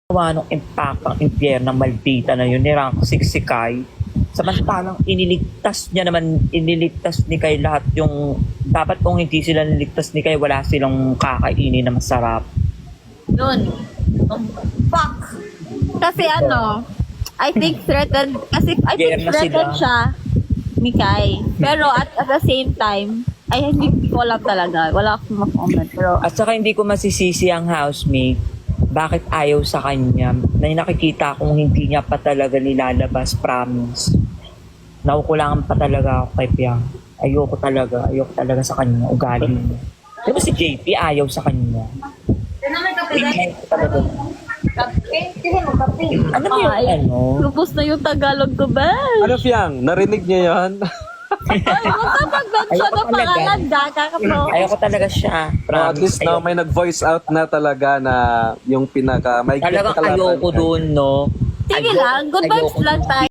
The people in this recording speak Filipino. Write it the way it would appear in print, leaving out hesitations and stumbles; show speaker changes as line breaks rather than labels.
nung impact ang impyerno ng Maldita na yun, ni Rank 6 si Kai. Samantalang iniligtas ni Kai lahat yung, dapat kung hindi sila niligtas ni Kai, wala silang kakainin na masarap.
Yun. Fuck. Kasi I think threatened siya ni Kai. Pero at the same time, ay hindi ko alam talaga. Wala akong ma-comment. Pero
At saka hindi ko masisisi ang housemate, bakit ayaw sa kanya. Na nakikita kong hindi niya pa talaga nilalabas, promise. Nakukulangan pa talaga ako kay Piang. Ayoko talaga sa kanya, ugali niya. Pero si JP ayaw sa kanya. Tingnan ko talaga. Ano mo yung
lubos na yung Tagalog ko, ba?
Ano, Fiang? Narinig niya yan?
Ay, magkapag-mention ng pangalan, gaga ka bro.
Ayoko talaga siya.
At least now, may nag-voice out na talaga na yung pinaka... May
Talagang ayoko dun, no?
Sige lang, good vibes lang tayo.